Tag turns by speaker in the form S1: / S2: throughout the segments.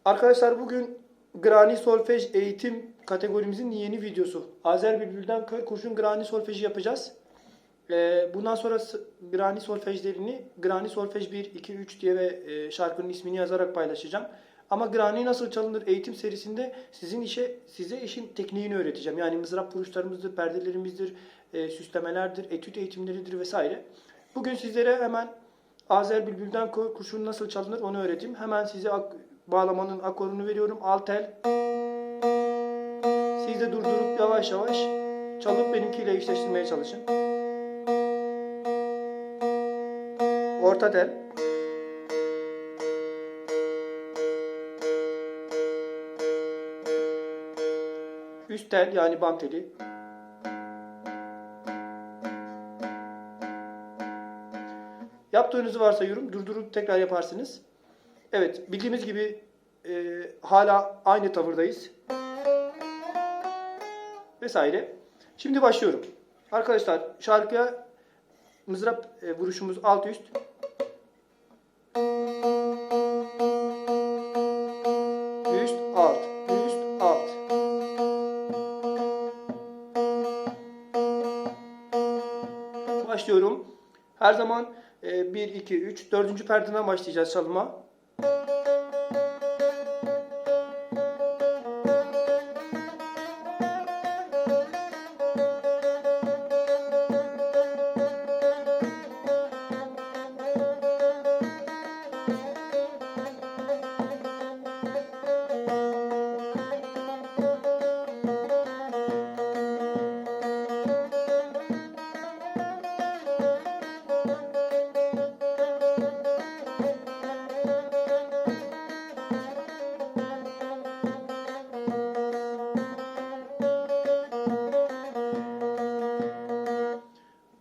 S1: Arkadaşlar bugün Grani Solfej eğitim kategorimizin yeni videosu. Azer Bülbül'den Kör Kurşun Grani Solfej'i yapacağız. Bundan sonra Grani Solfejlerini Grani Solfej 1, 2, 3 diye ve şarkının ismini yazarak paylaşacağım. Ama Grani nasıl çalınır eğitim serisinde size işin tekniğini öğreteceğim. Yani mızrap vuruşlarımızdır, perdelerimizdir, süslemelerdir, etüt eğitimleridir vesaire. Bugün sizlere hemen Azer Bülbül'den Kör Kurşun nasıl çalınır onu öğreteyim. Hemen size bağlamanın akorunu veriyorum. Alt tel. Siz de durdurup yavaş yavaş çalıp benimkiyle eşleştirmeye çalışın. Orta tel. Üst tel yani bam teli. Yaptığınızı varsayıyorum. Durdurup tekrar yaparsınız. Evet, bildiğimiz gibi hala aynı tavırdayız. Vesaire. Şimdi başlıyorum. Arkadaşlar şarkıya mızrap vuruşumuz alt üst. Üst alt, üst alt. Başlıyorum. Her zaman 1, 2, 3, 4. perdeden başlayacağız çalıma.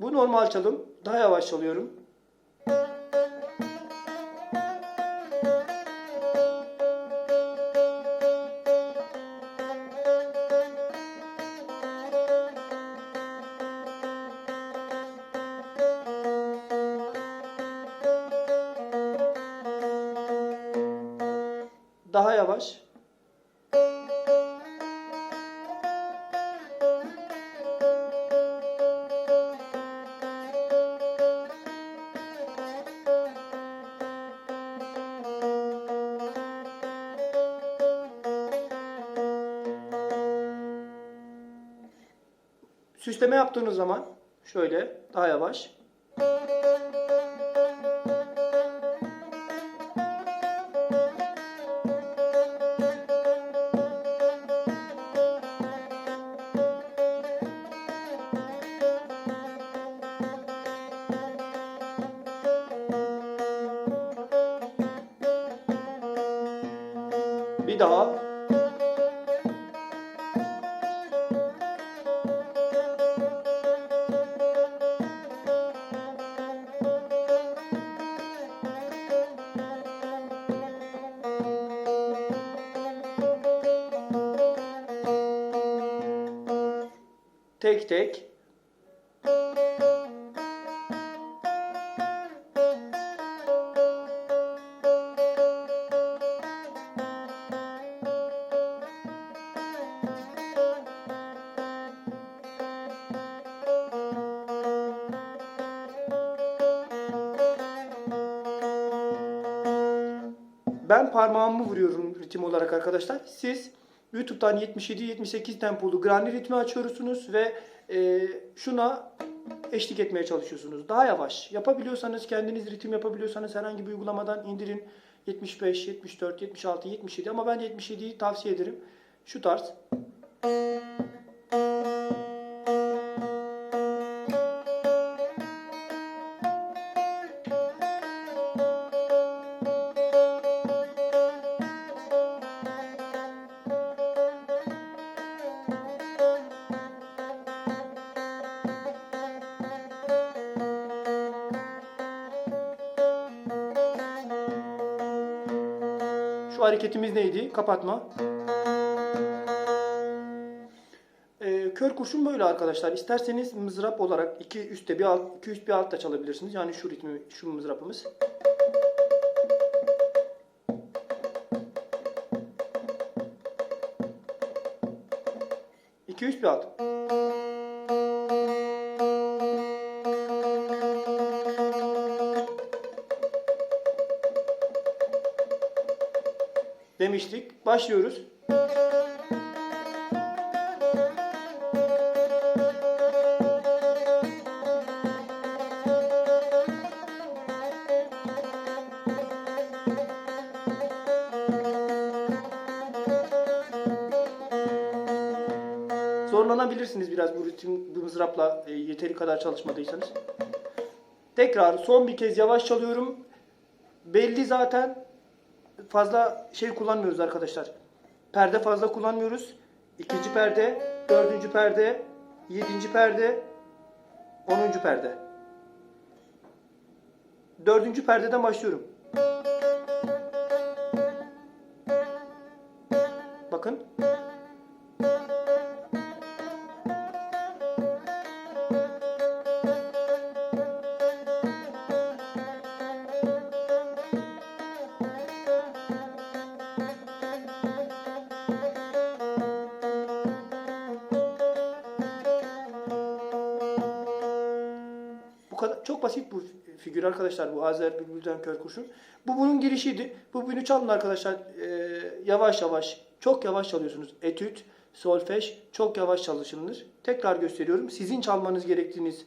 S1: Bu normal çalım. Daha yavaş çalıyorum. Daha yavaş. Süsleme yaptığınız zaman şöyle daha yavaş. Bir daha. Tek tek. Ben parmağımı vuruyorum ritim olarak arkadaşlar. Siz YouTube'dan 77-78 tempolu Grani ritmi açıyorsunuz ve şuna eşlik etmeye çalışıyorsunuz. Daha yavaş. Yapabiliyorsanız, kendiniz ritim yapabiliyorsanız herhangi bir uygulamadan indirin. 75, 74, 76, 77 ama ben 77'yi tavsiye ederim. Şu tarz. Şu hareketimiz neydi? Kapatma. Kör kurşun böyle arkadaşlar. İsterseniz mızrap olarak iki üstte bir alt, iki üst bir alt da çalabilirsiniz. Yani şu ritmi, şu mızrapımız. 2 üst bir alt. Demiştik. Başlıyoruz. Zorlanabilirsiniz biraz bu mızrapla yeteri kadar çalışmadıysanız. Tekrar son bir kez yavaş çalıyorum. Belli zaten, fazla şey kullanmıyoruz arkadaşlar. Perde fazla kullanmıyoruz. 2. perde, 4. perde, 7. perde, 10. perde. 4. perdeden başlıyorum. Bakın. Bu kadar çok basit bu figür arkadaşlar, bu Azer Bülbül'den Kör Kurşun. Bu bunun girişiydi. Bu bunu çalın arkadaşlar. Yavaş yavaş, çok yavaş çalıyorsunuz. Etüt, solfej çok yavaş çalışılır. Tekrar gösteriyorum. Sizin çalmanız gerektiğiniz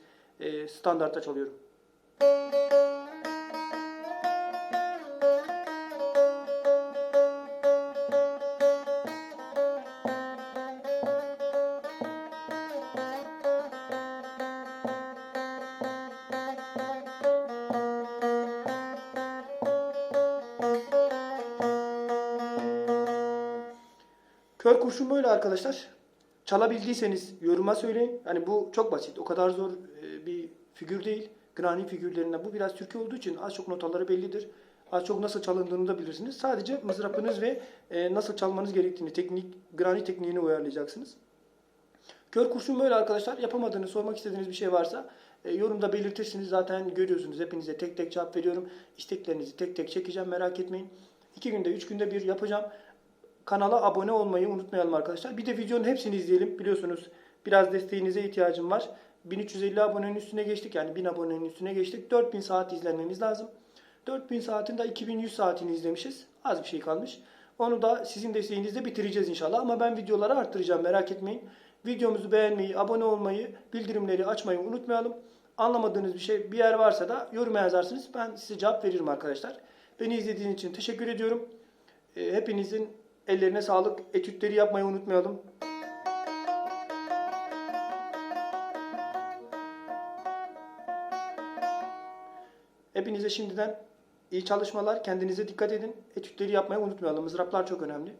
S1: standartta çalıyorum. Kör kurşun böyle arkadaşlar. Çalabildiyseniz yoruma söyleyin. Hani bu çok basit. O kadar zor bir figür değil. Grani figürlerinden. Bu biraz Türkiye olduğu için az çok notaları bellidir. Az çok nasıl çalındığını da bilirsiniz. Sadece mızrapınız ve nasıl çalmanız gerektiğini, grani tekniğini uyarlayacaksınız. Kör kurşun böyle arkadaşlar. Yapamadığınız, sormak istediğiniz bir şey varsa yorumda belirtirsiniz. Zaten görüyorsunuz. Hepinize tek tek cevap veriyorum. İsteklerinizi tek tek çekeceğim. Merak etmeyin. 2 günde, 3 günde bir yapacağım. Kanala abone olmayı unutmayalım arkadaşlar. Bir de videonun hepsini izleyelim. Biliyorsunuz biraz desteğinize ihtiyacım var. 1350 abonenin üstüne geçtik. Yani 1000 abonenin üstüne geçtik. 4000 saat izlenmemiz lazım. 4000 saatin de 2100 saatini izlemişiz. Az bir şey kalmış. Onu da sizin desteğinizle bitireceğiz inşallah. Ama ben videoları arttıracağım, merak etmeyin. Videomuzu beğenmeyi, abone olmayı, bildirimleri açmayı unutmayalım. Anlamadığınız bir yer varsa da yoruma yazarsınız. Ben size cevap veririm arkadaşlar. Beni izlediğiniz için teşekkür ediyorum. Hepinizin ellerine sağlık. Etütleri yapmayı unutmayalım. Hepinize şimdiden iyi çalışmalar. Kendinize dikkat edin. Etütleri yapmayı unutmayalım. Mızraplar çok önemli.